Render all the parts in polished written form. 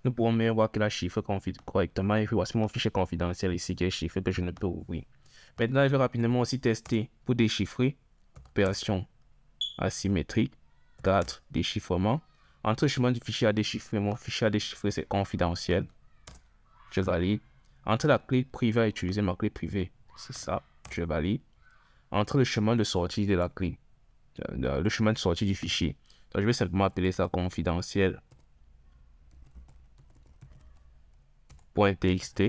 nous pourrons même voir que la chiffre correctement. Et puis voici mon fichier confidentiel ici qui est chiffré que je ne peux ouvrir. Maintenant, je vais rapidement aussi tester pour déchiffrer. Opération asymétrique, 4, déchiffrement. Entre le chemin du fichier à déchiffrer, mon fichier à déchiffrer c'est confidentiel. Je valide. Entre la clé privée à utiliser, ma clé privée, c'est ça, je valide. Entre le chemin de sortie de la clé, le chemin de sortie du fichier. Donc, je vais simplement appeler ça confidentiel. .txt.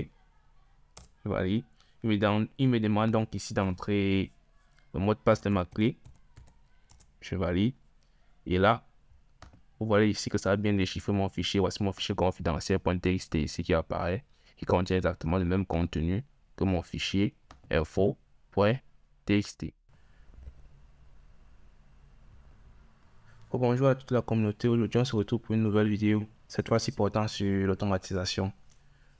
Je valide. Il me demande donc ici d'entrer le mot de passe de ma clé. Je valide. Et là, vous voyez ici que ça a bien déchiffré mon fichier. Voici mon fichier confidentiel.txt ici qui apparaît, qui contient exactement le même contenu que mon fichier info.txt. Bonjour à toute la communauté. Aujourd'hui, on se retrouve pour une nouvelle vidéo, cette fois-ci portant sur l'automatisation,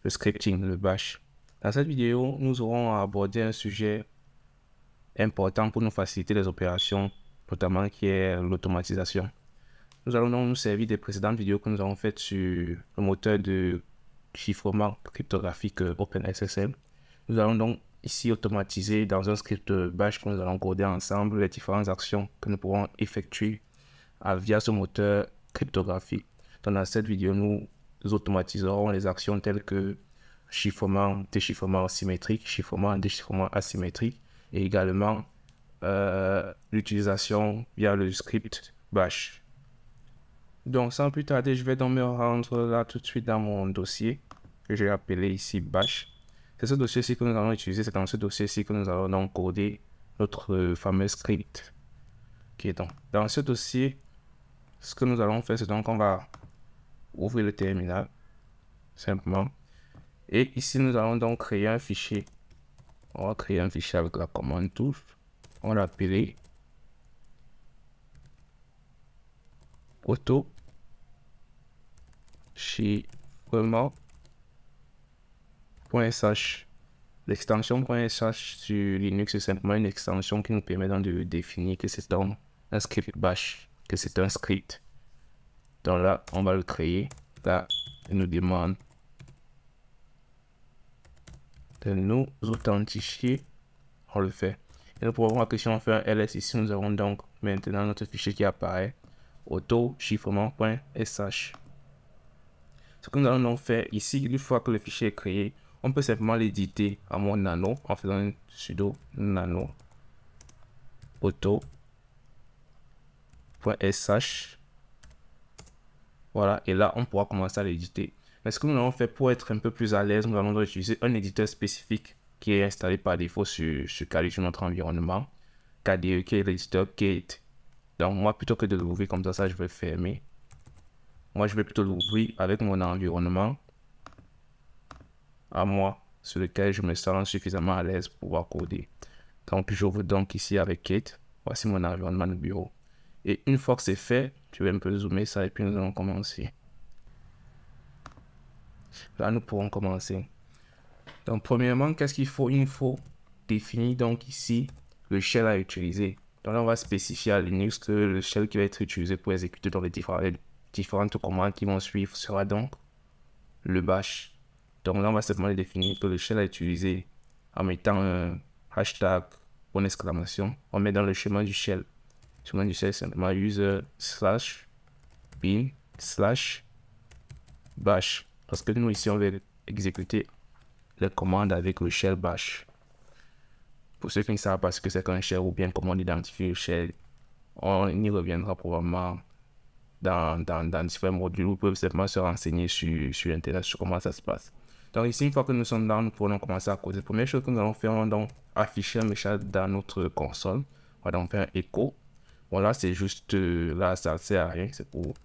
le scripting, le bash. Dans cette vidéo, nous aurons à aborder un sujet important pour nous faciliter les opérations, notamment qui est l'automatisation. Nous allons donc nous servir des précédentes vidéos que nous avons faites sur le moteur de chiffrement cryptographique OpenSSL. Nous allons donc ici automatiser dans un script bash que nous allons coder ensemble les différentes actions que nous pourrons effectuer via ce moteur cryptographique. Donc dans cette vidéo, nous automatiserons les actions telles que chiffrement, déchiffrement symétrique, chiffrement, déchiffrement asymétrique et également l'utilisation via le script bash. Donc sans plus tarder, je vais donc me rendre là tout de suite dans mon dossier que j'ai appelé ici bash. C'est ce dossier-ci que nous allons utiliser, c'est dans ce dossier-ci que nous allons donc coder notre fameux script. Qui est donc dans ce dossier, ce que nous allons faire, c'est donc qu'on va ouvrir le terminal, simplement. Et ici, nous allons donc créer un fichier. On va créer un fichier avec la commande touche. On va l'appeler auto chiffrement.sh. L'extension .sh sur Linux, c'est simplement une extension qui nous permet donc de définir que c'est donc un script bash, que c'est un script. Donc là, on va le créer. Là, il nous demande de nous authentifier. On le fait. Et nous pouvons voir que si on fait un ls ici, nous avons donc maintenant notre fichier qui apparaît, auto-chiffrement.sh. Ce que nous allons donc faire ici, une fois que le fichier est créé, on peut simplement l'éditer à mon nano en faisant un sudo nano auto.sh. Voilà, et là, on pourra commencer à l'éditer. Mais ce que nous allons faire pour être un peu plus à l'aise, nous allons utiliser un éditeur spécifique qui est installé par défaut sur Kali, sur notre environnement. KDE, qui est l'éditeur Kate. Donc, moi, plutôt que de l'ouvrir comme ça, je vais fermer. Moi, je vais plutôt l'ouvrir avec mon environnement à moi, sur lequel je me sens suffisamment à l'aise pour pouvoir coder. Donc, j'ouvre donc ici avec Kate. Voici mon environnement de bureau. Et une fois que c'est fait, je vais un peu zoomer ça et puis nous allons commencer. Là, nous pourrons commencer. Donc, premièrement, qu'est-ce qu'il faut? Il faut définir donc ici le shell à utiliser. Donc là, on va spécifier à Linux que le shell qui va être utilisé pour exécuter dans les différentes commandes qui vont suivre sera donc le bash. Donc là, on va simplement définir que le shell à utiliser en mettant un hashtag point d'exclamation. On met dans le chemin du shell. Le chemin du shell, simplement user /bin/bash. Parce que nous, ici, on va exécuter les commandes avec le shell bash. Pour ceux qui ne savent pas ce que c'est qu'un shell ou bien comment on identifie le shell, on y reviendra probablement dans différents modules. Vous pouvez simplement se renseigner sur Internet sur comment ça se passe. Donc ici, une fois que nous sommes là, nous pourrons commencer à coder. La première chose que nous allons faire, on va donc afficher un message dans notre console. On va donc faire un echo. Voilà, c'est juste là, ça ne sert à rien. C'est pour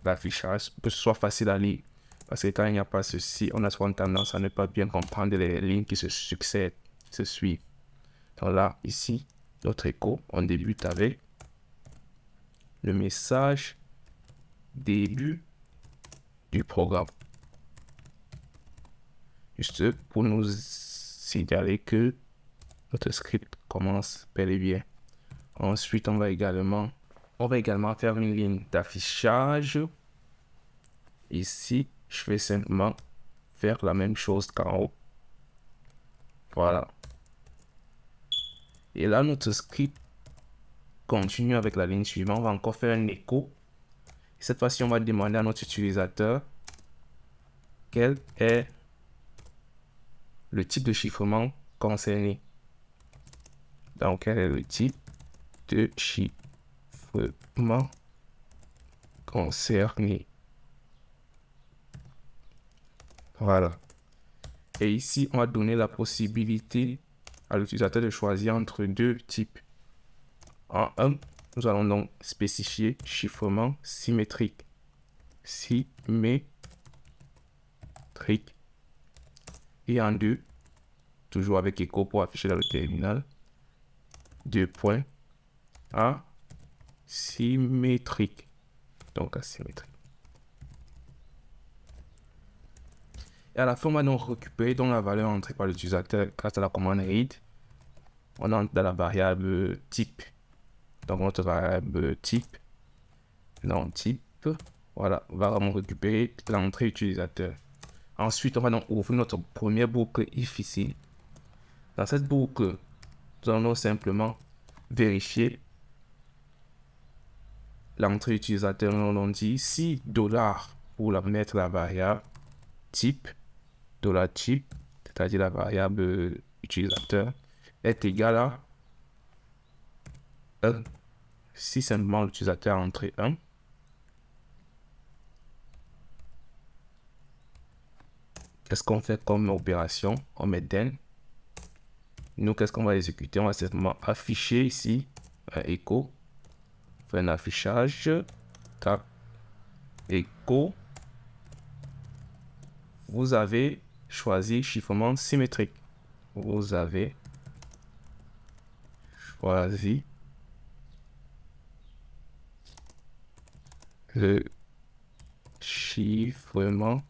l'affichage, pour que ce soit facile à lire. Parce que quand il n'y a pas ceci, on a souvent tendance à ne pas bien comprendre les lignes qui se succèdent, qui se suivent. Donc là, ici, notre écho, on débute avec le message début du programme. Juste pour nous signaler que notre script commence bel et bien. Ensuite, on va également faire une ligne d'affichage ici je vais simplement faire la même chose qu'en haut. Voilà. Et là, notre script continue avec la ligne suivante. On va encore faire un écho. Cette fois-ci, on va demander à notre utilisateur quel est le type de chiffrement concerné. Donc, quel est le type de chiffrement concerné. Voilà. Et ici, on va donner la possibilité à l'utilisateur de choisir entre deux types. En un, nous allons donc spécifier chiffrement symétrique. Symétrique. Et en deux, toujours avec écho pour afficher dans le terminal, deux points asymétrique. Donc asymétrique. Et à la fin, on va donc récupérer donc la valeur entrée par l'utilisateur grâce à la commande read. On entre dans la variable type. Donc notre variable type, non type, voilà, on va vraiment récupérer l'entrée utilisateur. Ensuite, on va donc ouvrir notre première boucle if ici. Dans cette boucle, nous allons simplement vérifier l'entrée utilisateur. Nous allons dire si $ pour la mettre la variable type, $type, c'est-à-dire la variable utilisateur, est égal à 1. Si simplement l'utilisateur a entré 1, qu'est-ce qu'on fait comme opération? On met then. Nous, qu'est-ce qu'on va exécuter? On va simplement afficher ici un écho. On fait un affichage. Tac. Écho. Vous avez choisi chiffrement symétrique. Vous avez choisi le chiffrement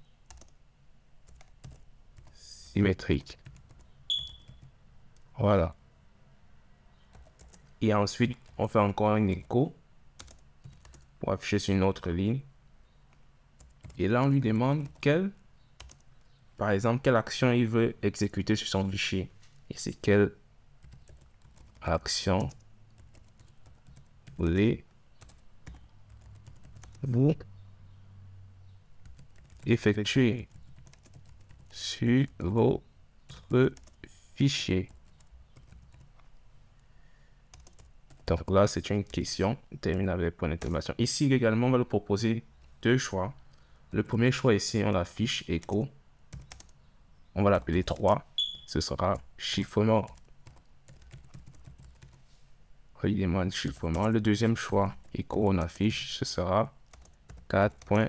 symétrique. Voilà. Et ensuite, on fait encore un écho pour afficher sur une autre ligne. Et là, on lui demande par exemple, quelle action il veut exécuter sur son fichier. Et c'est quelle action voulez-vous effectuer sur votre fichier? Donc là, c'est une question. On termine avec point d'interrogation. Ici, également, on va lui proposer deux choix. Le premier choix ici, on l'affiche écho. On va l'appeler 3. Ce sera chiffrement. Il demande chiffrement. Le deuxième choix, écho, on affiche, ce sera 4 points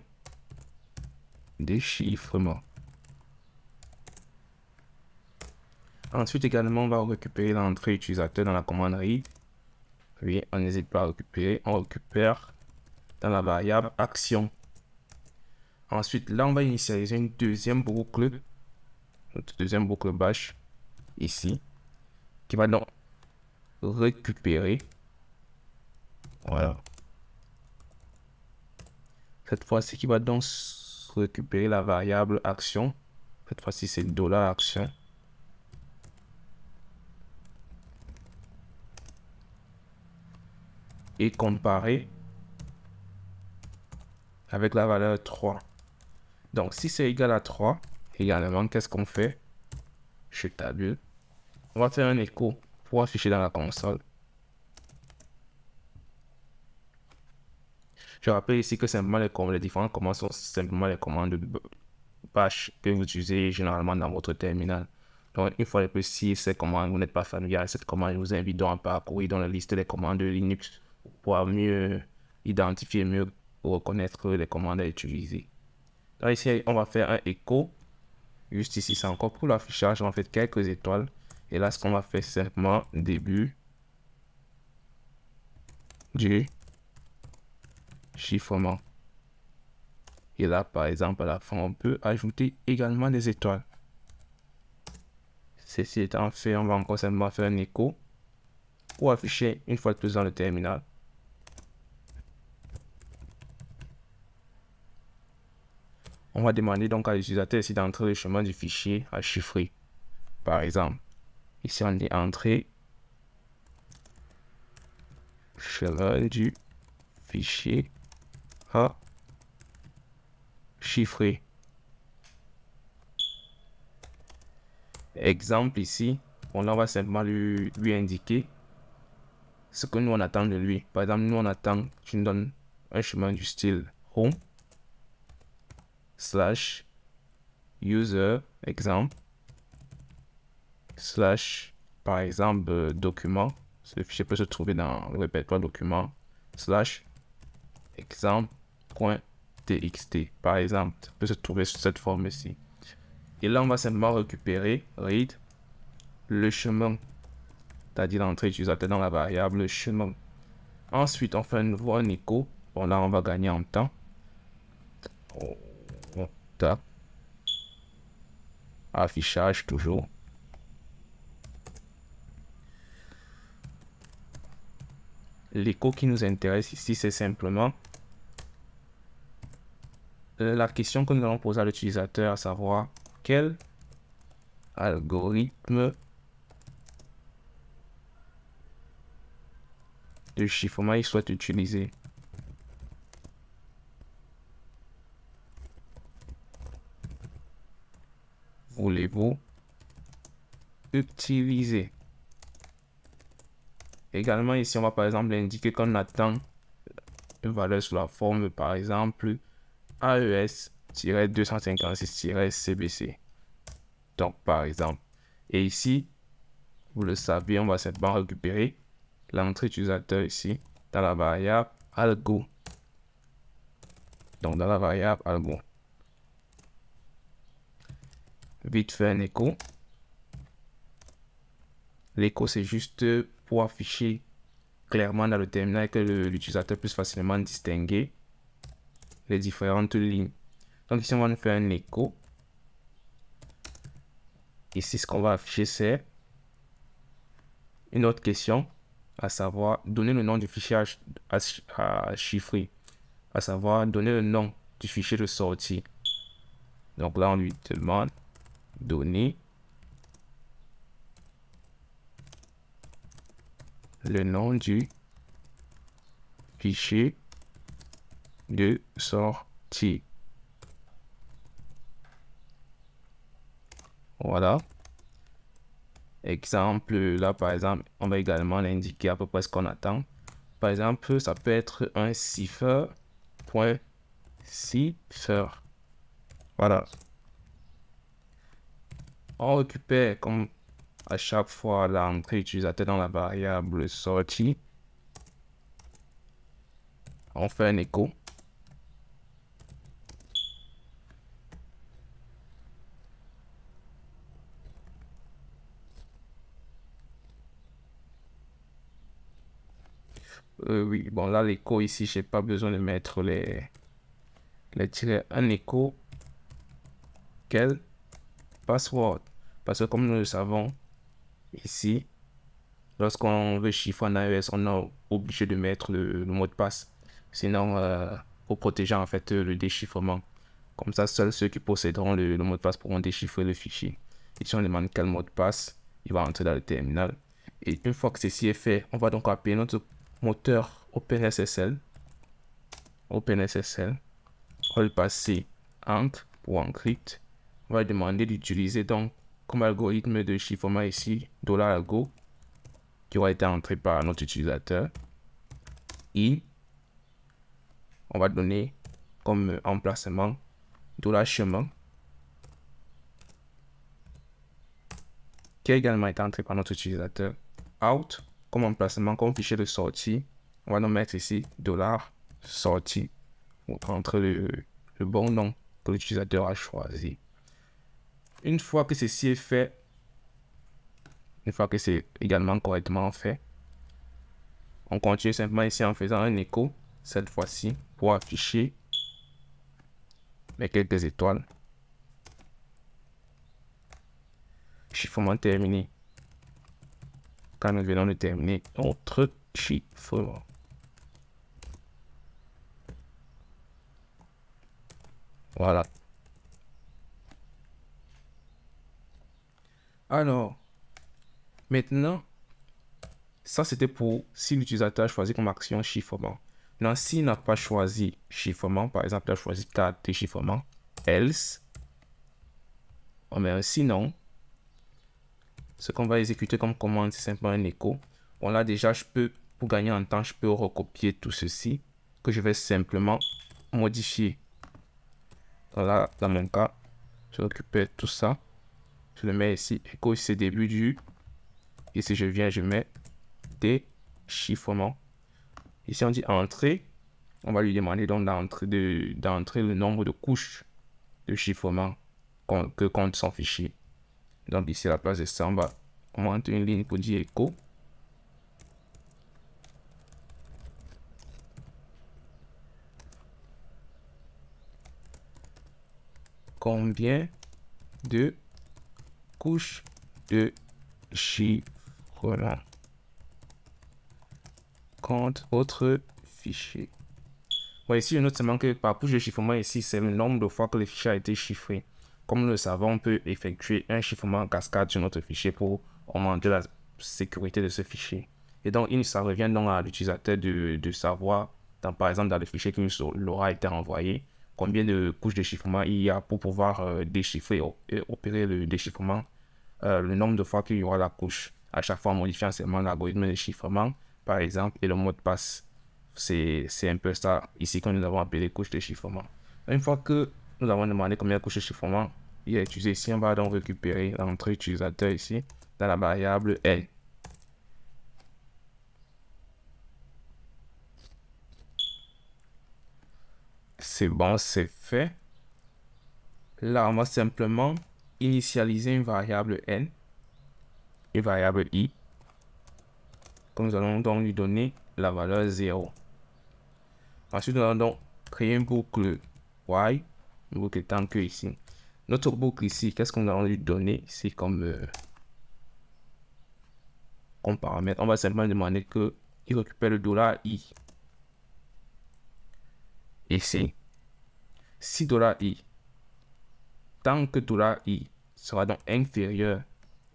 de chiffrement. Ensuite, également, on va récupérer l'entrée utilisateur dans la commande read. Oui, on n'hésite pas à récupérer. On récupère dans la variable action. Ensuite, là, on va initialiser une deuxième boucle. Notre deuxième boucle bash ici. Qui va donc récupérer. Voilà. Cette fois-ci, qui va donc récupérer la variable action. Cette fois-ci, c'est $action. Et comparer avec la valeur 3. Donc, si c'est égal à 3, également, qu'est-ce qu'on fait? Je tabule. On va faire un écho pour afficher dans la console. Je rappelle ici que simplement les différentes commandes sont simplement les commandes de bash que vous utilisez généralement dans votre terminal. Donc, une fois de plus, si ces commandes, vous n'êtes pas familier avec cette commande, je vous invite donc à parcourir dans la liste des commandes de Linux pour pouvoir mieux identifier, mieux reconnaître les commandes à utiliser. Donc ici, on va faire un écho. Juste ici, c'est encore pour l'affichage. On va faire quelques étoiles. Et là, ce qu'on va faire, c'est simplement début du chiffrement. Et là, par exemple, à la fin, on peut ajouter également des étoiles. Ceci étant fait, on va encore simplement faire un écho pour afficher une fois de plus dans le terminal. On va demander donc à l'utilisateur ici d'entrer le chemin du fichier à chiffrer. Par exemple, ici on dit entrer chemin du fichier à chiffrer. Exemple ici, on va simplement lui indiquer ce que nous on attend de lui. Par exemple, nous on attend, je nous donne un chemin du style home slash user exemple slash par exemple document. Ce fichier peut se trouver dans le répertoire document slash exemple.txt. Par exemple, ça peut se trouver sous cette forme ici. Et là, on va simplement récupérer read le chemin, c'est-à-dire l'entrée utilisateur dans la variable chemin. Ensuite, on fait un nouveau un écho. Bon, là, on va gagner en temps. Tac. Affichage toujours. L'écho qui nous intéresse ici, c'est simplement la question que nous allons poser à l'utilisateur, à savoir quel algorithme de chiffrement il souhaite utiliser. Voulez-vous utiliser? Également ici, on va par exemple indiquer qu'on attend une valeur sous la forme par exemple AES-256-CBC. Donc par exemple, et ici, vous le savez, on va simplement récupérer l'entrée utilisateur ici dans la variable algo. Donc dans la variable algo. Vite fait un écho. L'écho, c'est juste pour afficher clairement dans le terminal et que l'utilisateur puisse facilement distinguer les différentes lignes. Donc ici, on va nous faire un écho. Ici, ce qu'on va afficher, c'est une autre question, à savoir donner le nom du fichier à chiffrer, à savoir donner le nom du fichier de sortie. Donc là, on lui demande donner le nom du fichier de sortie. Voilà. Exemple, là par exemple, on va également l'indiquer à peu près ce qu'on attend. Par exemple, ça peut être un cipher.cipher. Voilà. On récupère comme à chaque fois l'entrée utilisateur dans la variable sortie. On fait un écho. Oui, bon là l'écho ici, j'ai pas besoin de mettre les tirets. Un écho. Quel password? Parce que comme nous le savons, ici, lorsqu'on veut chiffrer en iOS, on est obligé de mettre le mot de passe. Sinon, pour protéger en fait le déchiffrement. Comme ça, seuls ceux qui posséderont le mot de passe pourront déchiffrer le fichier. Ici, on demande quel mot de passe. Il va entrer dans le terminal. Et une fois que ceci est fait, on va donc appeler notre moteur OpenSSL. OpenSSL. On va lui passer ent pour encrypt. On va lui demander d'utiliser donc comme algorithme de chiffrement ici $algo qui aura été entré par notre utilisateur. Et on va donner comme emplacement $chemin qui a également été entré par notre utilisateur. Out comme emplacement, comme fichier de sortie. On va nous mettre ici $sortie pour entrer le bon nom que l'utilisateur a choisi. Une fois que ceci est fait, une fois que c'est également correctement fait, on continue simplement ici en faisant un écho, cette fois-ci, pour afficher les quelques étoiles. Chiffrement terminé. Quand nous venons de terminer notre chiffrement. Voilà. Alors, maintenant, ça c'était pour si l'utilisateur a choisi comme action chiffrement. Maintenant, s'il n'a pas choisi chiffrement, par exemple, il a choisi carte chiffrement, else, on met un sinon. Ce qu'on va exécuter comme commande, c'est simplement un écho. Bon, là, déjà, pour gagner en temps, je peux recopier tout ceci, que je vais simplement modifier. Donc là, dans mon cas, je récupère tout ça. Je le mets ici, écho, c'est début du. Ici, je viens, je mets déchiffrement. Ici, on dit entrée. On va lui demander donc d'entrer le nombre de couches de chiffrement que compte son fichier. Donc ici, à la place de ça, on va monter une ligne pour dire écho. Combien de couches de chiffrement compte votre fichier. Bon, ici, je note seulement que par couche de chiffrement, ici, c'est le nombre de fois que le fichier a été chiffré. Comme nous le savons, on peut effectuer un chiffrement en cascade sur notre fichier pour augmenter la sécurité de ce fichier. Et donc, ça revient donc à l'utilisateur de savoir, par exemple, dans le fichier qui leur a été envoyé, combien de couches de chiffrement il y a pour pouvoir déchiffrer et opérer le déchiffrement, le nombre de fois qu'il y aura la couche, à chaque fois en modifiant seulement l'algorithme de chiffrement, par exemple, et le mot de passe. C'est un peu ça ici que nous avons appelé couche de chiffrement. Une fois que nous avons demandé combien de couches de chiffrement il est utilisé ici, on va donc récupérer l'entrée utilisateur ici dans la variable L. C'est bon, c'est fait. Là, on va simplement initialiser une variable N, une variable I, que nous allons donc lui donner la valeur 0. Ensuite, nous allons donc créer une boucle while, une boucle tant que ici. Notre boucle ici, qu'est-ce qu'on va lui donner ici comme paramètre? On va simplement demander qu'il récupère le $i. Ici, si $i, tant que $i sera donc inférieur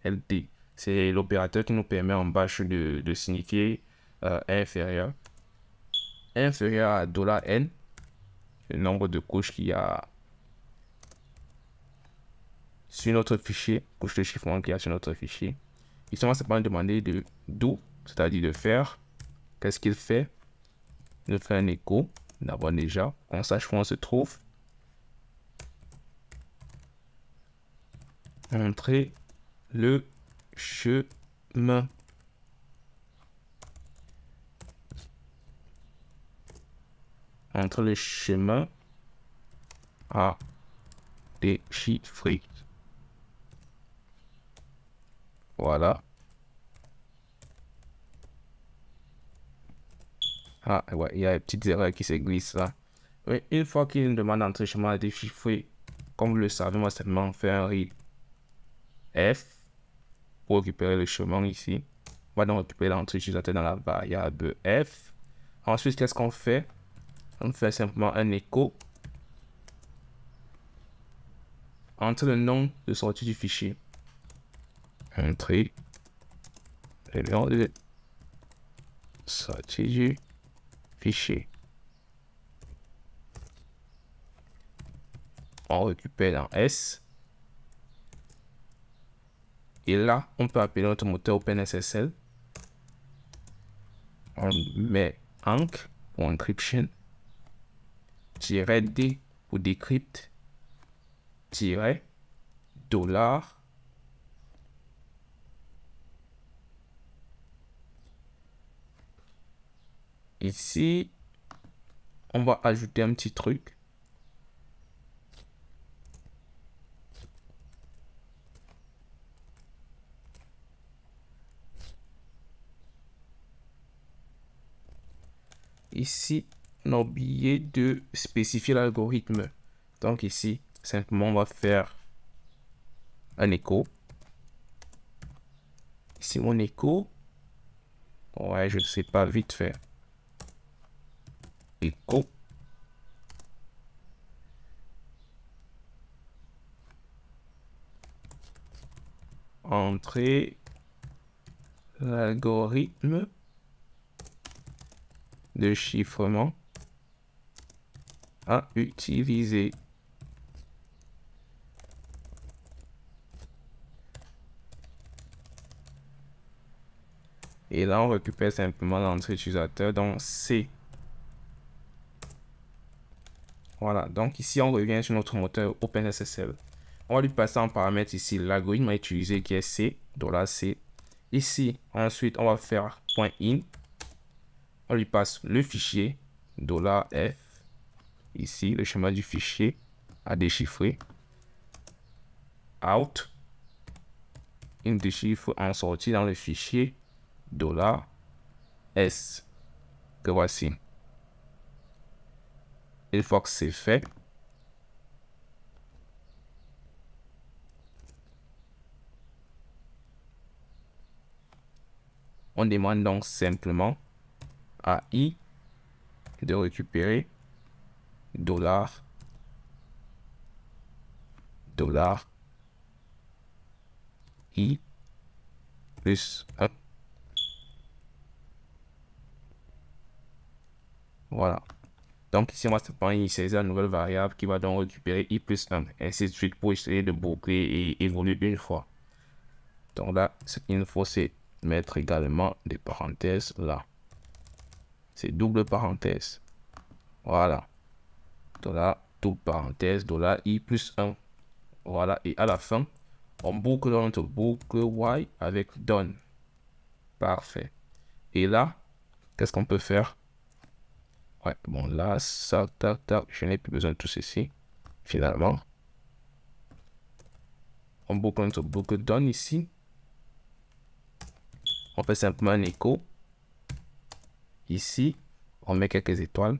LD, c'est l'opérateur qui nous permet en bash de signifier inférieur à $n, le nombre de couches qu'il y a sur notre fichier, couche de chiffrement qu'il y a sur notre fichier. Ici, on va simplement demander de do, c'est-à-dire de faire. Qu'est-ce qu'il fait? Il fait un écho, d'abord déjà, qu'on sache où on se trouve. Montrer le chemin. Entre le chemin à déchiffrer. Voilà. Ah, ouais, il y a une petite erreur qui se glisse là. Oui, une fois qu'il nous demande d'entrer le chemin à déchiffrer, comme vous le savez, moi, seulement faire un read F pour récupérer le chemin ici. On va donc récupérer l'entrée utilisateur dans la variable F. Ensuite, qu'est-ce qu'on fait? On fait simplement un écho entre le nom de sortie du fichier. Entrée, le nom de sortie du fichier. On récupère dans S. Et là, on peut appeler notre moteur OpenSSL. On met enc pour encryption, -d pour decrypt, $. Ici, on va ajouter un petit truc. Ici, on a oublié de spécifier l'algorithme. Donc ici, simplement, on va faire un écho. Ici, mon écho. Ouais, je ne sais pas, vite fait. Écho. entrer l'algorithme de chiffrement à utiliser. Et là, on récupère simplement l'entrée utilisateur, donc C. Voilà, donc ici, on revient sur notre moteur OpenSSL. On va lui passer en paramètre ici l'algorithme à utiliser qui est C, $C. Ici, ensuite, on va faire .in. On lui passe le fichier $F. Ici, le chemin du fichier à déchiffrer. Out. Il déchiffre en sortie dans le fichier $S. Que voici. Une fois que c'est fait, on demande donc simplement à I de récupérer $I plus 1. Voilà. Donc ici, on va simplement initialiser la nouvelle variable qui va donc récupérer I plus 1. Ainsi de suite pour essayer de boucler et évoluer une fois. Donc là, ce qu'il nous faut, c'est mettre également des parenthèses là. C'est double parenthèse. Voilà. Double parenthèse, $I plus 1. Voilà. Et à la fin, on boucle dans notre boucle while avec done. Parfait. Et là, qu'est-ce qu'on peut faire? Ouais, bon là, ça, tac, tac, je n'ai plus besoin de tout ceci. Finalement, on boucle notre boucle done ici. On fait simplement un écho. Ici, on met quelques étoiles.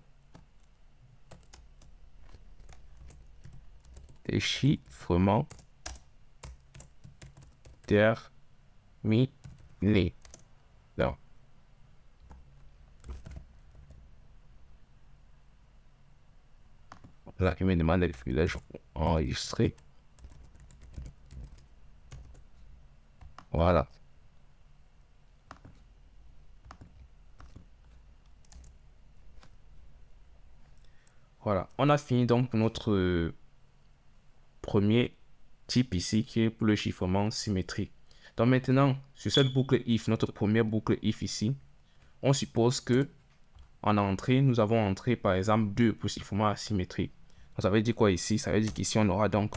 Déchiffrement terminé. Donc, là, il me demande le filages enregistré. Voilà. Voilà. On a fini donc notre premier type ici qui est pour le chiffrement symétrique. Donc maintenant, sur cette boucle if, notre première boucle if ici, on suppose que en entrée, nous avons entré par exemple 2 pour chiffrement asymétrique. Donc, ça veut dire quoi ici? Ça veut dire qu'ici on aura donc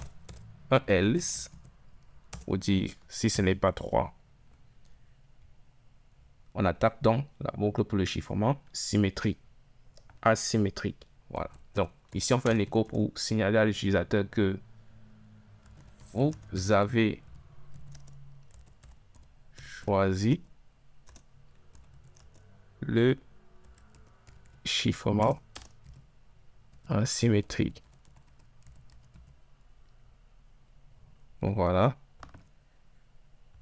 un else, ou dire si ce n'est pas 3. On attaque donc la boucle pour le chiffrement symétrique, asymétrique. Voilà. Donc ici on fait un écho pour signaler à l'utilisateur que vous avez choisi le chiffrement asymétrique. Donc voilà.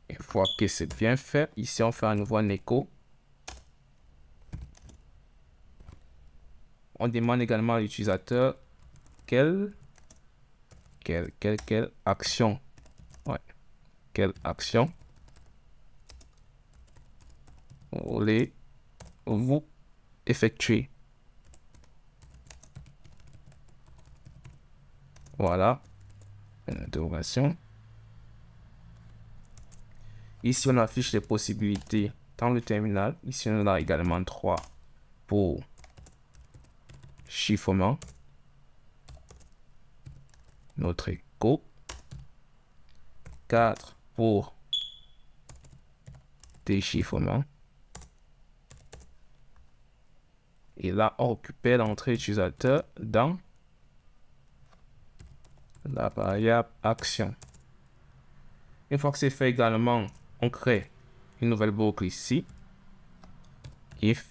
Une fois que c'est bien fait, ici on fait à nouveau un écho. On demande également à l'utilisateur quelle action, ouais, quelle action voulez-vous effectuer. Voilà, une interrogation. Ici, on affiche les possibilités dans le terminal. Ici, on a également 3 pour chiffrement. Notre écho. 4 pour déchiffrement. Et là, on récupère l'entrée utilisateur dans la variable action. Une fois que c'est fait également, on crée une nouvelle boucle ici. If.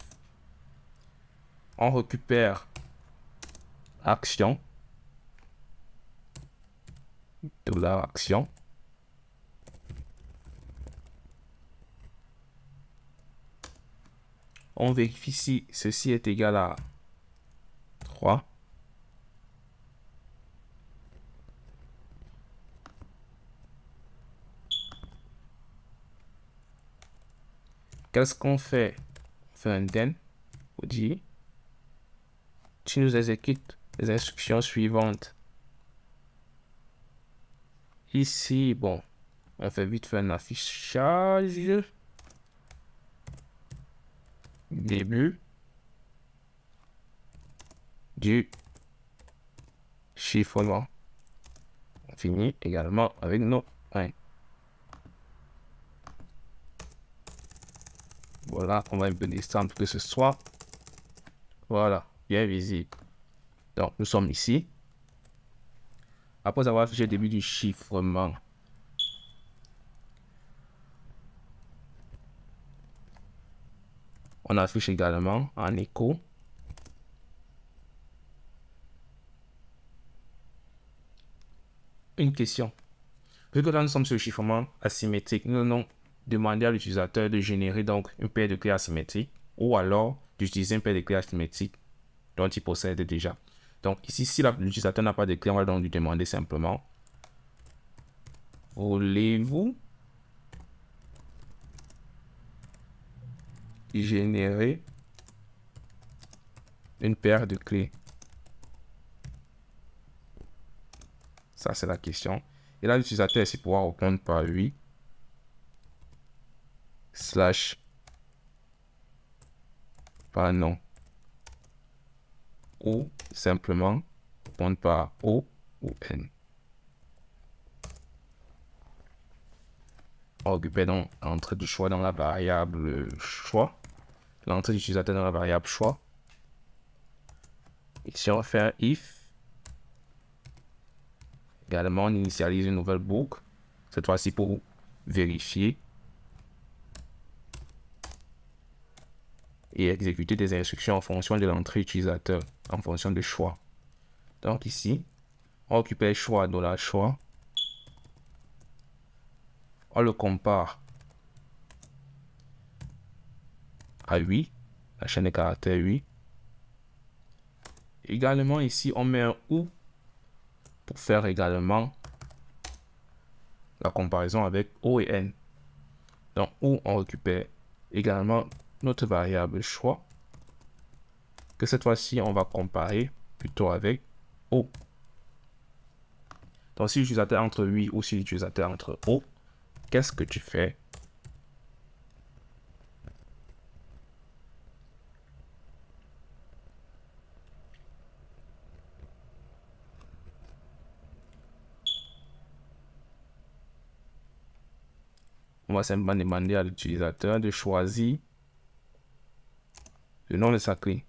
On récupère action. $action. On vérifie si ceci est égal à 3. Qu'est-ce qu'on fait? On fait un den pour dire tu nous exécutes les instructions suivantes. Ici, bon, on fait vite faire un affichage. Début du chiffrement. On finit également avec nos 1. Voilà, on va un peu descendre pour que ce soit, voilà, bien visible. Donc, nous sommes ici. Après avoir affiché le début du chiffrement, on affiche également en écho une question. Vu que là nous sommes sur le chiffrement asymétrique, nous allons demander à l'utilisateur de générer donc une paire de clés asymétriques ou alors d'utiliser une paire de clés asymétriques dont il possède déjà. Donc ici, si l'utilisateur n'a pas de clé, on va donc lui demander simplement: voulez-vous générer une paire de clés? Ça, c'est la question. Et là, l'utilisateur ici pourra répondre par oui / par non. Ou simplement répondre par O ou N. On récupère donc l'entrée du choix dans la variable choix. L'entrée d'utilisateur dans la variable choix. Ici, on va faire if. Également, on initialise une nouvelle boucle. Cette fois-ci pour vérifier et exécuter des instructions en fonction de l'entrée utilisateur, en fonction de choix. Donc ici, on récupère choix $ choix. On le compare à 8, la chaîne de caractères 8. Également ici, on met un ou pour faire également la comparaison avec O et N. Donc ou on récupère également notre variable choix, que cette fois-ci on va comparer plutôt avec O. Donc si l'utilisateur entre 8 ou si l'utilisateur entre O, qu'est-ce que tu fais? On va simplement demander à l'utilisateur de choisir le nom de sa clé.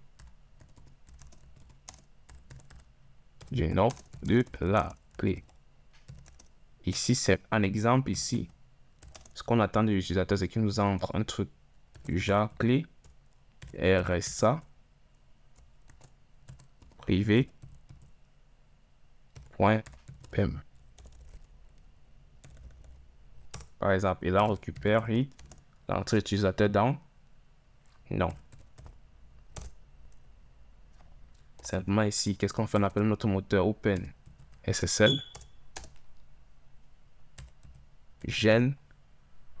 Du nom de la clé. Ici, c'est un exemple ici. Ce qu'on attend de l'utilisateur, c'est qu'il nous entre un truc du genre clé RSA privé.pem. Par exemple, et là, on récupère l'entrée utilisateur dans non. Simplement ici, qu'est-ce qu'on fait? On appelle notre moteur Open SSL gen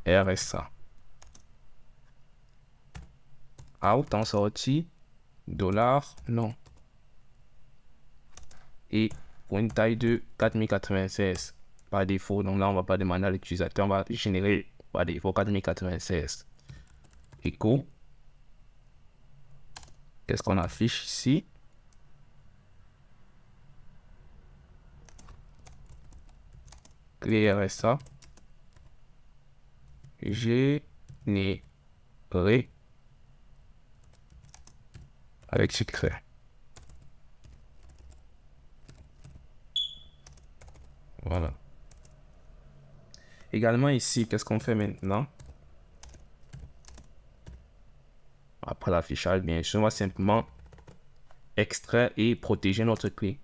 RSA. Out en sortie $ non. Et pour une taille de 4096 par défaut. Donc là, on va pas demander à l'utilisateur, on va générer par défaut 4096. Écho. Qu'est-ce qu'on affiche ici? Clé RSA généré avec succès. Voilà. Également ici, qu'est-ce qu'on fait maintenant? Après l'affichage, bien sûr, on va simplement extraire et protéger notre clé.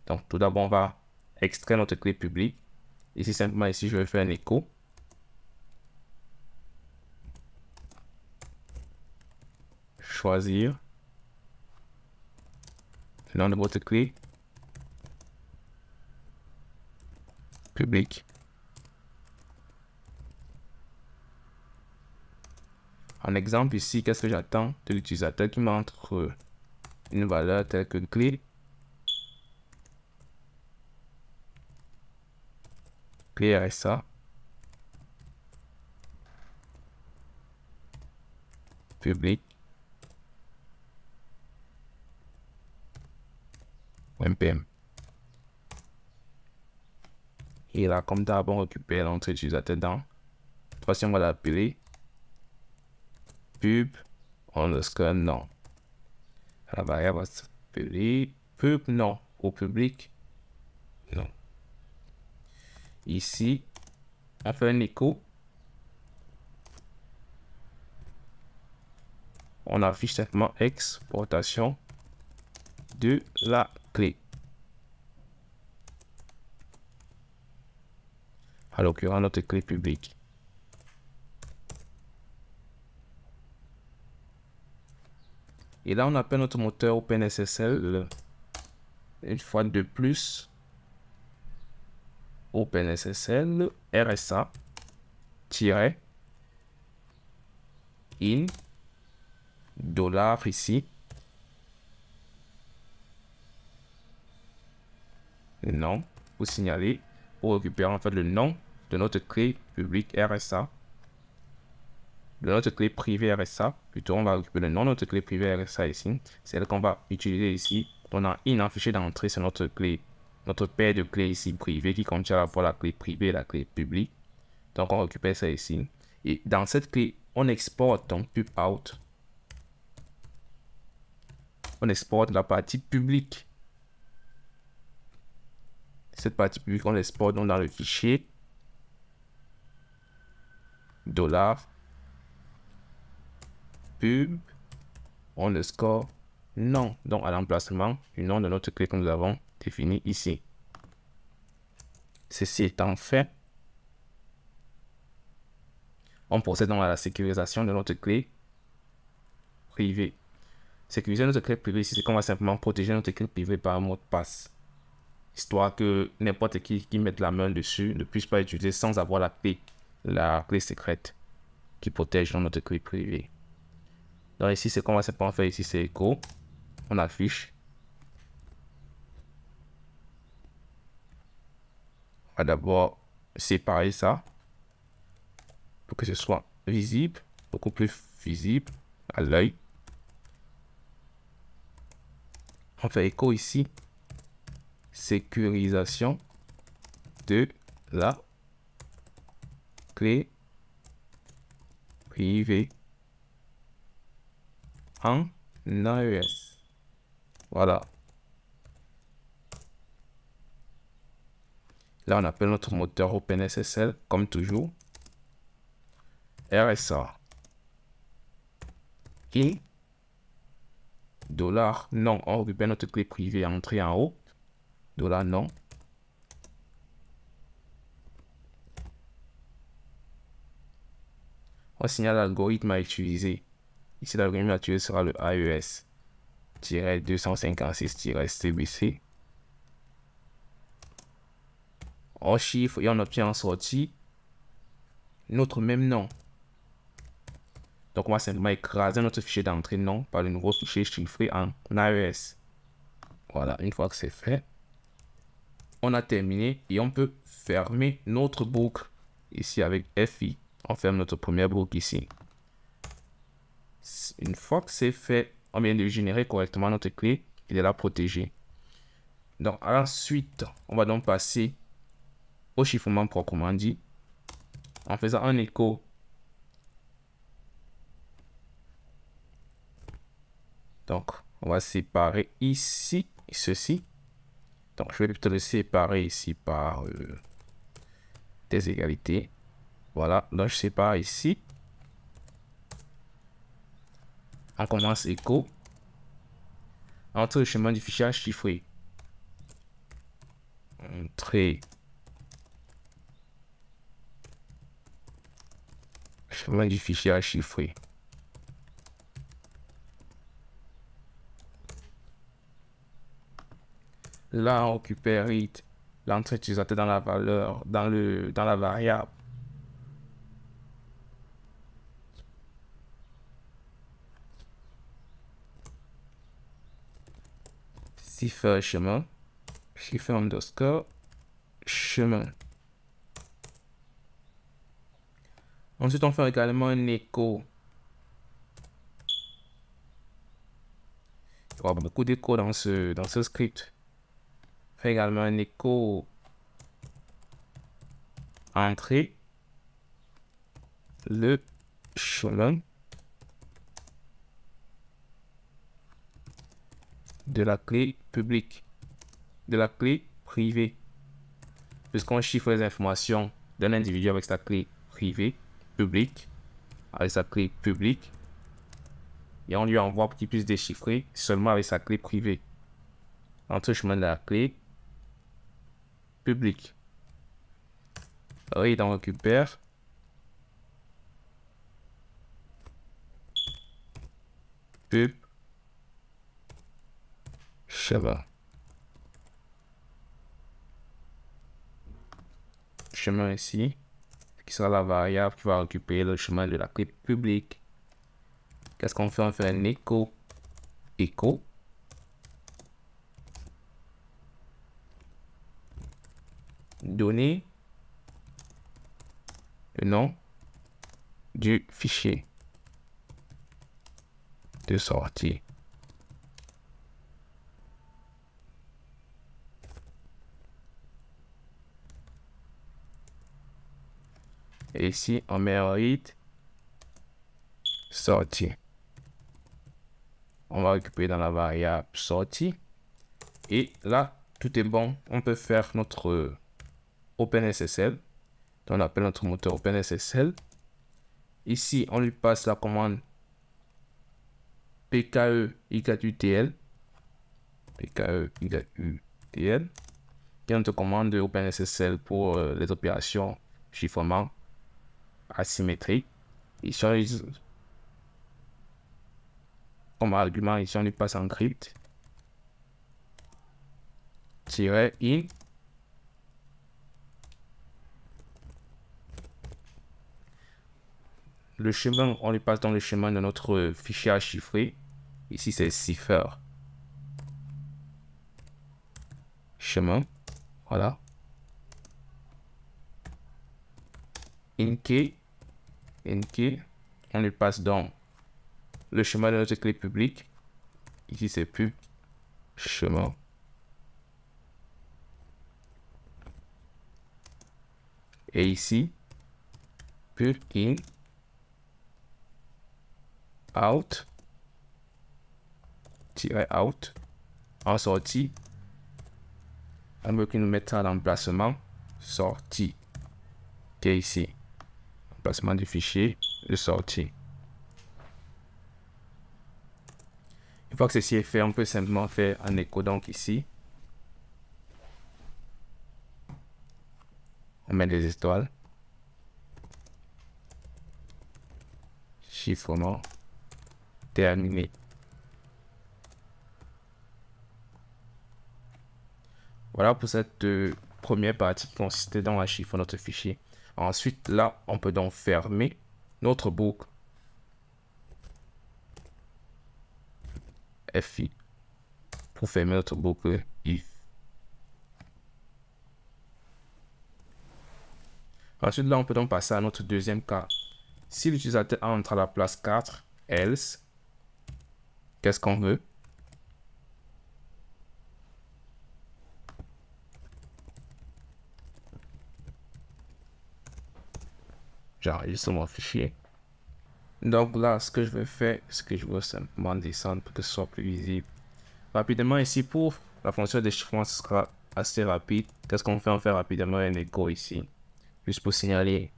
Donc, tout d'abord, on va extraire notre clé publique. Ici, simplement, ici, je vais faire un écho. Choisir le nom de votre clé publique. En exemple ici, qu'est-ce que j'attends de l'utilisateur qui montre une valeur telle que clé RSA public .pm. Et là, comme d'abord, on récupère l'entrée utilisateur dans. Voici, on va l'appeler pub underscore non. La variable va s'appeler pub non au public non. Ici, on fait un écho. On affiche simplement exportation de la clé. À l'occurrence, notre clé publique. Et là, on appelle notre moteur OpenSSL une fois de plus. OpenSSL RSA in dollar ici. Non, pour signaler, pour récupérer en fait le nom de notre clé publique RSA. De notre clé privée RSA, plutôt on va récupérer le nom de notre clé privée RSA ici. C'est elle qu'on va utiliser ici. On a in affiché d'entrée sur notre clé, notre paire de clés ici privée qui contient à la fois la clé privée et la clé publique. Donc on récupère ça ici. Et dans cette clé, on exporte donc pub out. On exporte la partie publique. Cette partie publique, on l'exporte donc dans le fichier $ pub underscore non. Donc à l'emplacement du nom de notre clé que nous avons défini ici. Ceci étant fait, on procède donc à la sécurisation de notre clé privée. Sécuriser notre clé privée ici, c'est qu'on va simplement protéger notre clé privée par un mot de passe. Histoire que n'importe qui mette la main dessus ne puisse pas utiliser sans avoir la clé secrète qui protège notre clé privée. Donc ici, ce qu'on va simplement faire ici, c'est écho. On affiche. On va d'abord séparer ça pour que ce soit visible, beaucoup plus visible à l'œil. On fait écho ici. Sécurisation de la clé privée en AES. Voilà. Là, on appelle notre moteur OpenSSL, comme toujours. RSA. Et $ non. On récupère notre clé privée entrée en haut. $ non. On signale l'algorithme à utiliser. Ici, l'algorithme à utiliser sera le AES-256-CBC. On chiffre et on obtient en sortie notre même nom. Donc, on va simplement écraser notre fichier d'entrée nom par le nouveau fichier chiffré en AES. Voilà, une fois que c'est fait, on a terminé et on peut fermer notre boucle ici avec FI. On ferme notre première boucle ici. Une fois que c'est fait, on vient de générer correctement notre clé et de la protéger. Donc ensuite, on va donc passer au chiffrement proprement dit en faisant un écho. Donc on va séparer ici ceci. Donc je vais plutôt le séparer ici par des égalités. Voilà, donc je sépare ici. On commence écho entre le chemin du fichier chiffré. Entrée. Chemin du fichier chiffré. Là, on récupère l'entrée utilisateur dans la valeur, dans la variable cipher chemin, chiffre underscore chemin. Ensuite, on fait également un écho. Il y aura beaucoup d'écho dans ce script. On fait également un écho entrée, le chemin de la clé publique, de la clé privée. Puisqu'on chiffre les informations d'un individu avec sa clé privée, publique, avec sa clé publique, et on lui envoie qu'il puisse déchiffrer seulement avec sa clé privée. Entre le chemin de la clé publique. Et on récupère pub chemin. Chemin ici, qui sera la variable qui va récupérer le chemin de la clé publique. Qu'est-ce qu'on fait? On fait un écho. Écho. Donner le nom du fichier de sortie. Et ici, on met un read sortie. On va récupérer dans la variable sortie. Et là, tout est bon. On peut faire notre OpenSSL. On appelle notre moteur OpenSSL. Ici, on lui passe la commande pke-utl. pke-utl. Qui est notre commande de OpenSSL pour les opérations chiffrement asymétrique. Ici, comme argument, ici on lui passe encrypt -in. Le chemin, on lui passe dans le chemin de notre fichier à chiffrer. Ici, c'est cipher. Chemin. Voilà. In-key. On lui passe dans le chemin de notre clé publique. Ici, c'est pub chemin. Et ici, pub in out -out en sortie. On veut qu'il nous mette ça l'emplacement sortie qui est ici. Emplacement du fichier de sortie. Une fois que ceci est fait, on peut simplement faire un écho donc ici. On met des étoiles. Chiffrement terminé. Voilà pour cette première partie qui consistait dans la chiffre de notre fichier. Ensuite, là, on peut donc fermer notre boucle FI pour fermer notre boucle if. Ensuite, là, on peut donc passer à notre deuxième cas. Si l'utilisateur entre à la place 4, else, qu'est-ce qu'on veut? J'enregistre mon fichier. Donc là, ce que je vais faire, c'est que je vais simplement descendre pour que ce soit plus visible. Rapidement ici, pour la fonction de déchiffrement, ce sera assez rapide. Qu'est-ce qu'on fait? On fait rapidement un écho ici. Juste pour signaler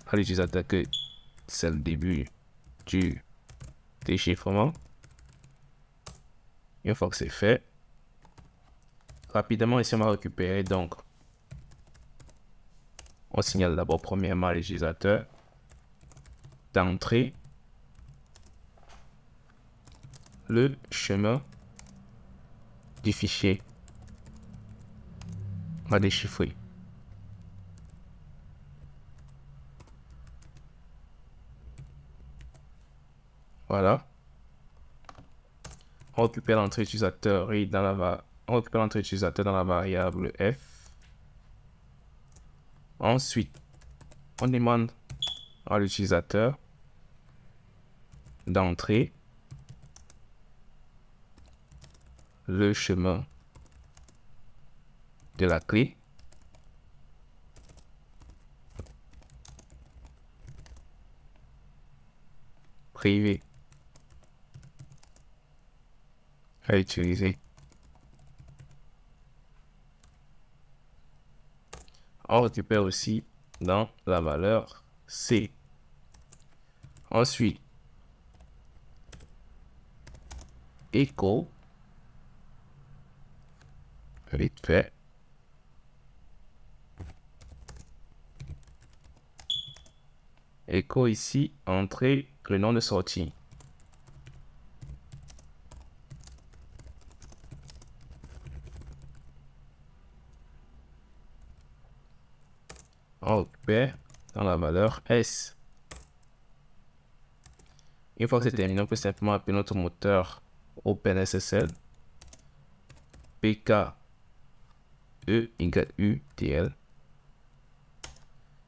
à l'utilisateur que c'est le début du déchiffrement. Une fois que c'est fait, rapidement ici, on va récupérer donc. On signale d'abord premièrement à l'utilisateur d'entrer le chemin du fichier à déchiffrer. Voilà. On récupère l'entrée utilisateur et on récupère l'entrée utilisateur dans la variable f. Ensuite, on demande à l'utilisateur d'entrer le chemin de la clé privée à utiliser. On récupère aussi dans la valeur C. Ensuite, echo, vite fait, echo ici, entrée, le nom de sortie. On récupère dans la valeur S. Une fois que c'est terminé, on peut simplement appeler notre moteur OpenSSL PKEYUTL.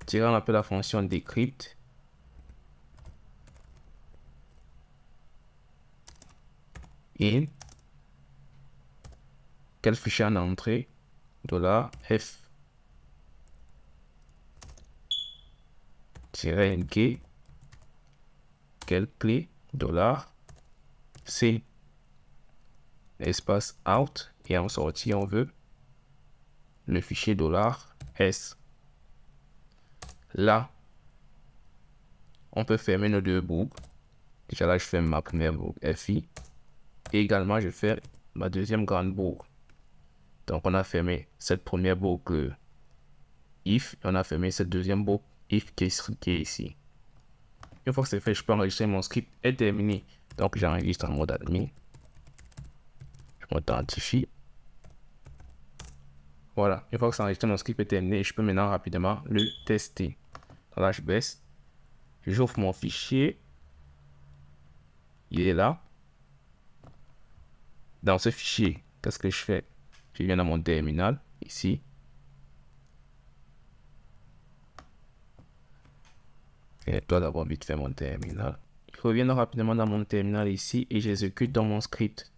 Tirer, on appelle la fonction decrypt. In. Quel fichier en entrée? $F. -NG. Quelle clé? $C. Espace out. Et en sortie, on veut le fichier $S. Là, on peut fermer nos deux boucles. Déjà là, je fais ma première boucle FI. Et également, je fais ma deuxième grande boucle. Donc, on a fermé cette première boucle if. Et on a fermé cette deuxième boucle if qui est ici. Une fois que c'est fait, je peux enregistrer mon script est terminé. Donc, j'enregistre en mode admin. Je m'identifie. Voilà. Une fois que c'est enregistré, mon script est terminé, je peux maintenant rapidement le tester. Donc là, je baisse. J'ouvre mon fichier. Il est là. Dans ce fichier, qu'est-ce que je fais? Je viens dans mon terminal, ici. Et je dois d'abord vite faire mon terminal. Je reviens rapidement dans mon terminal ici et j'exécute dans mon script.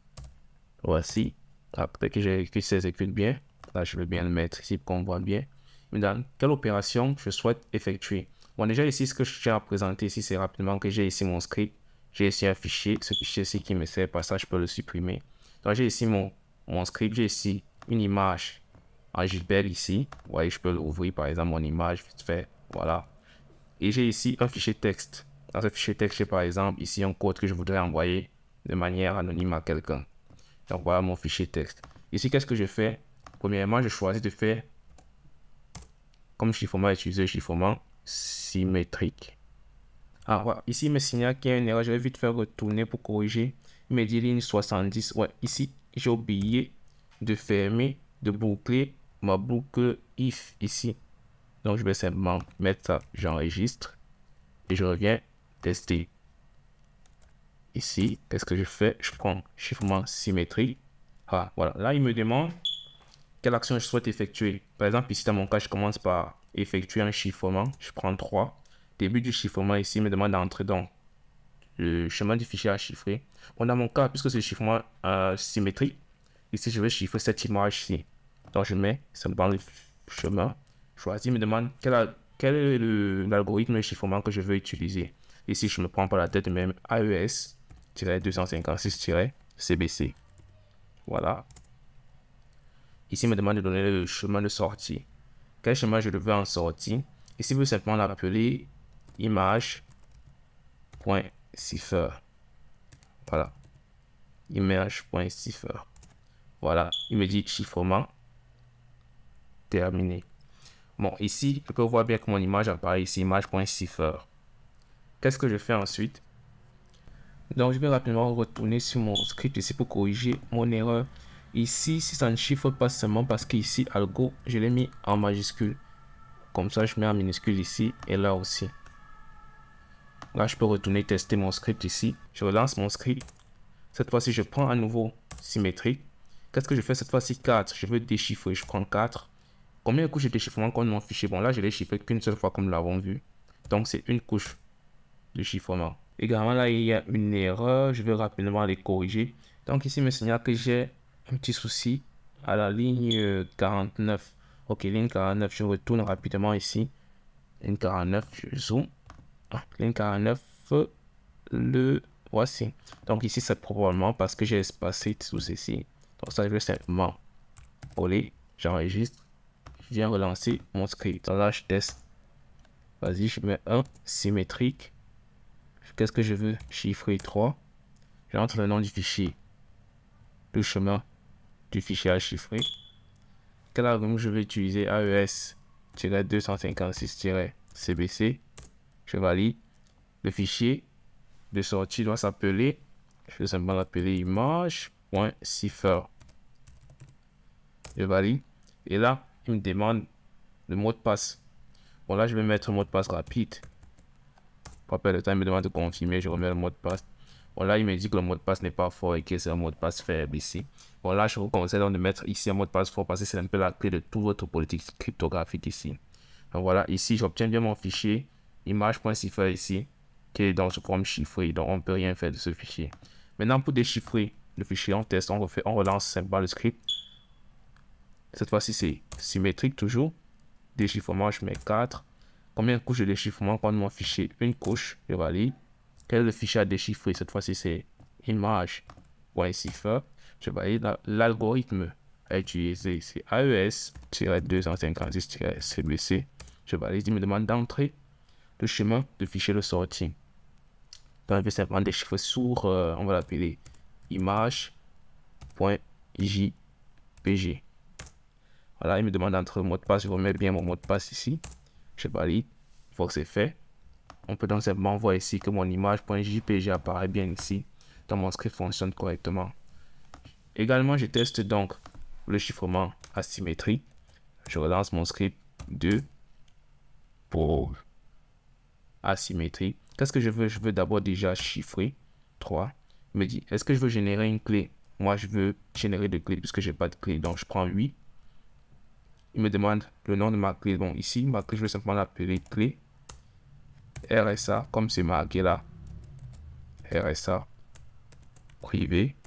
Voici. Après que j'exécute, s'exécute bien. Là, je vais bien le mettre ici pour qu'on voit bien. Mais dans quelle opération je souhaite effectuer? Bon, déjà ici, ce que je tiens à présenter ici, c'est rapidement que j'ai ici mon script. J'ai ici un fichier. Ce fichier-ci qui me sert, par ça, je peux le supprimer. Donc, j'ai ici mon script. J'ai ici une image en JPEG ici. Vous voyez, je peux l'ouvrir, par exemple, mon image vite fait. Voilà. Et j'ai ici un fichier texte. Dans ce fichier texte, j'ai par exemple ici un code que je voudrais envoyer de manière anonyme à quelqu'un. Donc, voilà mon fichier texte. Ici, qu'est-ce que je fais? Premièrement, je choisis de faire comme chiffrement, utiliser le chiffrement symétrique. Ah, voilà. Ici, il me signale qu'il y a une erreur. Je vais vite faire retourner pour corriger. Il me dit ligne 70. Ouais, ici, j'ai oublié de fermer, de boucler ma boucle if ici. Donc, je vais simplement mettre ça, j'enregistre et je reviens tester. Ici, qu'est-ce que je fais? Je prends chiffrement symétrique. Ah, voilà. Là, il me demande quelle action je souhaite effectuer. Par exemple, ici, dans mon cas, je commence par effectuer un chiffrement. Je prends 3. Début du chiffrement, ici, il me demande d'entrer dans le chemin du fichier à chiffrer. Bon, dans mon cas, puisque c'est le chiffrement symétrique, ici, je vais chiffrer cette image-ci. Donc, je mets simplement le chemin. Choisis, me demande quel est l'algorithme de chiffrement que je veux utiliser. Ici, je me prends par la tête même AES-256-CBC. Voilà. Ici, il me demande de donner le chemin de sortie. Quel chemin je le veux en sortie? Ici, je veux simplement l'appeler image.cipher. Voilà. Image.cipher. Voilà. Il me dit chiffrement terminé. Bon, ici, je peux voir bien que mon image apparaît ici, image.cipher. Qu'est-ce que je fais ensuite? Donc, je vais rapidement retourner sur mon script ici pour corriger mon erreur. Ici, si ça ne chiffre pas seulement parce qu'ici, algo, je l'ai mis en majuscule. Comme ça, je mets en minuscule ici et là aussi. Là, je peux retourner tester mon script ici. Je relance mon script. Cette fois-ci, je prends à nouveau symétrique. Qu'est-ce que je fais cette fois-ci? 4. Je veux déchiffrer. Je prends 4. Combien de couches de déchiffrement qu'on mon fichier? Bon, là, je l'ai chiffré qu'une seule fois, comme nous l'avons vu. Donc, c'est une couche de chiffrement. Également, là, il y a une erreur. Je vais rapidement les corriger. Donc, ici, il me signale que j'ai un petit souci à la ligne 49. Ok, ligne 49. Je retourne rapidement ici. Ligne 49, je zoome. Ligne 49, le voici. Donc, ici, c'est probablement parce que j'ai espacé tout ceci. Donc, ça, je vais simplement coller. J'enregistre. Je viens relancer mon script. Donc là, je teste. Vas-y, je mets un symétrique. Qu'est-ce que je veux? Chiffrer 3. J'entre le nom du fichier. Le chemin du fichier à chiffrer. Quel algorithme je vais utiliser? AES-256-CBC. Je valide. Le fichier de sortie doit s'appeler, je vais simplement l'appeler image.cipher. Je valide. Et là, il me demande le mot de passe. Bon, là, je vais mettre un mot de passe rapide. Pour rappel, le temps, il me demande de confirmer. Je remets le mot de passe. Bon, là, il me dit que le mot de passe n'est pas fort et que c'est un mot de passe faible ici. Bon, là, je vous conseille donc de mettre ici un mot de passe fort parce que c'est un peu la clé de toute votre politique cryptographique ici. Donc voilà, ici, j'obtiens bien mon fichier image.cipher ici, qui est dans ce forme chiffrée. Donc, on ne peut rien faire de ce fichier. Maintenant, pour déchiffrer le fichier, on teste, on relance simplement le script. Cette fois-ci, c'est symétrique toujours. Déchiffrement, je mets 4. Combien de couches de déchiffrement quand mon fichier? Une couche, je valide. Quel est le fichier à déchiffrer? Cette fois-ci, c'est image.cipher. Je valide. L'algorithme à utiliser, c'est AES-256-CBC. Je valide. Il me demande d'entrer le chemin de fichier de sortie. Donc, je vais simplement déchiffrer sur, on va l'appeler image.jpg. Voilà, il me demande d'entrer le mot de passe. Je remets bien mon mot de passe ici. Je valide. Une fois que c'est fait, on peut donc simplement voir ici que mon image.jpg apparaît bien ici. Donc, mon script fonctionne correctement. Également, je teste donc le chiffrement asymétrique. Je relance mon script 2 pour asymétrique. Qu'est-ce que je veux? Je veux d'abord déjà chiffrer 3. Il me dit, est-ce que je veux générer une clé? Moi, je veux générer de clés puisque je n'ai pas de clé. Donc, je prends 8. Il me demande le nom de ma clé. Bon, ici, ma clé, je vais simplement l'appeler clé RSA, comme c'est marqué là. RSA privé.pem.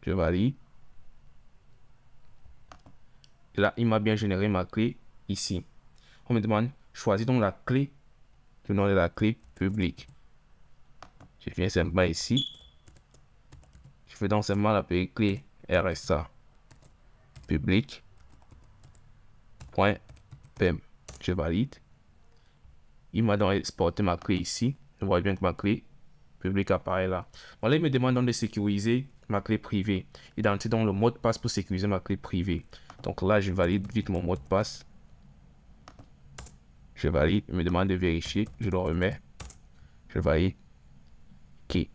Je valide. Et là, il m'a bien généré ma clé ici. On me demande, choisis donc la clé, le nom de la clé publique. Je viens simplement ici. Je vais donc simplement l'appeler clé RSA public.pem. Je valide. Il m'a donc exporté ma clé ici. Je vois bien que ma clé publique apparaît là. Bon, là, il me demande donc de sécuriser ma clé privée. Identifier donc le mot de passe pour sécuriser ma clé privée. Donc là, je valide vite mon mot de passe. Je valide. Il me demande de vérifier. Je le remets. Je valide. OK.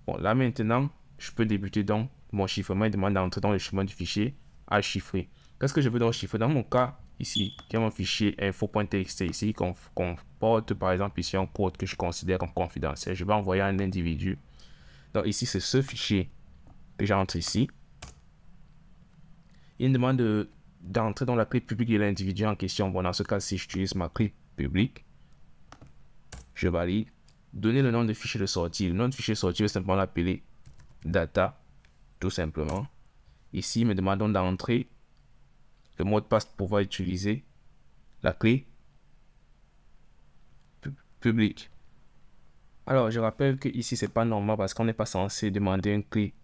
Bon, là maintenant, je peux débuter donc mon chiffrement. Il demande d'entrer dans le chemin du fichier à chiffrer. Qu'est-ce que je veux donc chiffrer? Dans mon cas, ici, j'ai mon fichier info.txt ici qui comporte par exemple ici un code que je considère comme confidentiel. Je vais envoyer à un individu. Donc ici, c'est ce fichier que j'entre ici. Il me demande d'entrer dans la clé publique de l'individu en question. Bon, dans ce cas, si j'utilise ma clé publique, je valide. Donner le nom de fichier de sortie. Le nom de fichier de sortie, je vais simplement l'appeler data, tout simplement. Ici, il me demande donc d'entrer le mot de passe pour pouvoir utiliser la clé publique. Alors, je rappelle que ici, c'est pas normal parce qu'on n'est pas censé demander une clé.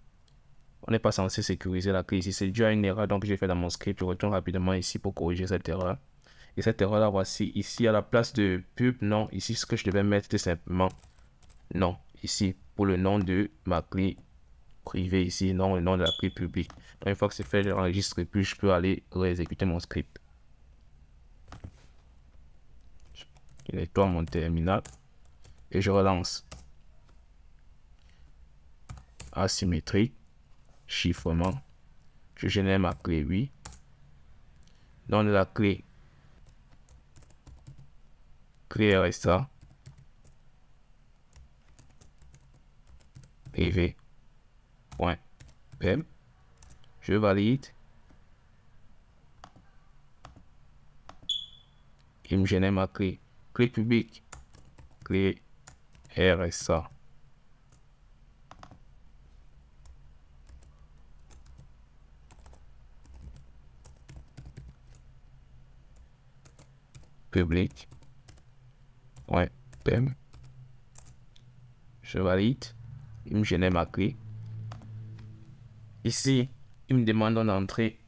On n'est pas censé sécuriser la clé ici. C'est dû à une erreur donc j'ai fait dans mon script. Je retourne rapidement ici pour corriger cette erreur. Et cette erreur-là, voici ici à la place de pub, non. Ici, ce que je devais mettre, c'est simplement non. Ici, pour le nom de ma clé privée, ici, non, le nom de la clé publique. Donc, une fois que c'est fait, j'enregistre et puis je peux aller réexécuter mon script. Je nettoie mon terminal et je relance. Asymétrique, chiffrement. Je génère ma clé 8. Nom de la clé RSA privé.pem. Je valide. Il me génère ma clé. Clé publique. Clé RSA. Public. Ouais, PEM. Je valide. Il me génère ma clé. Ici, il me demande d'entrer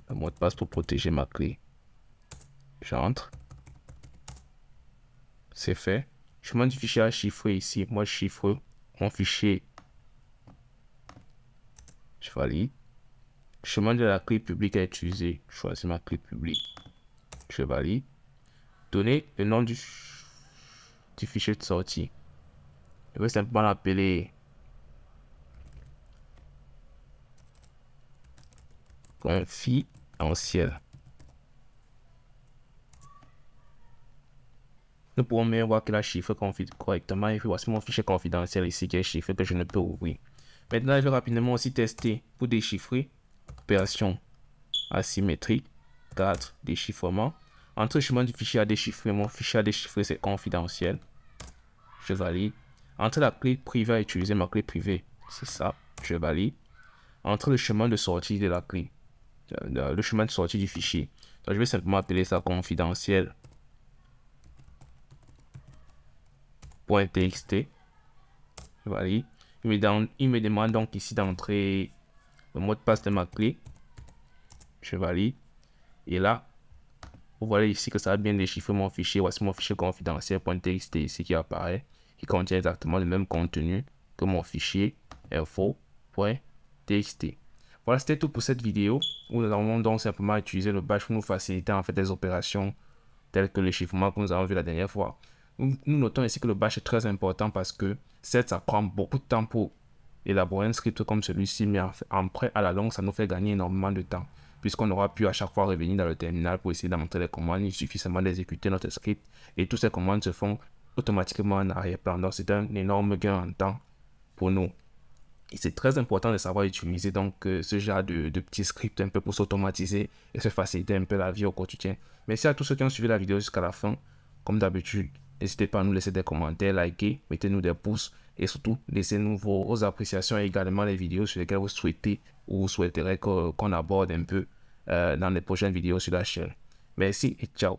le mot de passe pour protéger ma clé. J'entre. C'est fait. Chemin du fichier à chiffrer ici. Moi, je chiffre mon fichier. Je valide. Chemin de la clé publique à utiliser. Je choisis ma clé publique. Je valide. Donner le nom du fichier de sortie. Je vais simplement l'appeler confidentiel. Nous pourrons même voir qu'il a chiffré correctement. Et puis voici mon fichier confidentiel ici qui est chiffré que je ne peux ouvrir. Maintenant, je vais rapidement aussi tester pour déchiffrer. Opération asymétrique. 4. Déchiffrement. Entre le chemin du fichier à déchiffrer, mon fichier à déchiffrer c'est confidentiel. Je valide. Entre la clé privée à utiliser, ma clé privée, c'est ça. Je valide. Entre le chemin de sortie de la clé, le chemin de sortie du fichier. Donc, je vais simplement appeler ça confidentiel. .txt. Je valide. Il me demande donc ici d'entrer le mot de passe de ma clé. Je valide. Et là, vous voyez ici que ça a bien déchiffré mon fichier. Voici mon fichier confidentiel.txt ici qui apparaît, qui contient exactement le même contenu que mon fichier info.txt. Voilà, c'était tout pour cette vidéo où nous avons donc simplement utilisé le bash pour nous faciliter en fait des opérations telles que le chiffrement que nous avons vu la dernière fois. Nous notons ici que le bash est très important parce que certes, ça prend beaucoup de temps pour élaborer un script comme celui-ci, mais après, à la longue, ça nous fait gagner énormément de temps puisqu'on aura pu à chaque fois revenir dans le terminal pour essayer d'entrer les commandes. Il suffit seulement d'exécuter notre script et toutes ces commandes se font automatiquement en arrière-plan. Donc, c'est un énorme gain en temps pour nous. Et c'est très important de savoir utiliser donc ce genre de petits scripts un peu pour s'automatiser et se faciliter un peu la vie au quotidien. Merci à tous ceux qui ont suivi la vidéo jusqu'à la fin. Comme d'habitude, n'hésitez pas à nous laisser des commentaires, liker, mettez-nous des pouces et surtout laissez-nous vos appréciations et également les vidéos sur lesquelles vous souhaitez ou vous souhaiterez qu'on aborde un peu dans les prochaines vidéos sur la chaîne. Merci et ciao.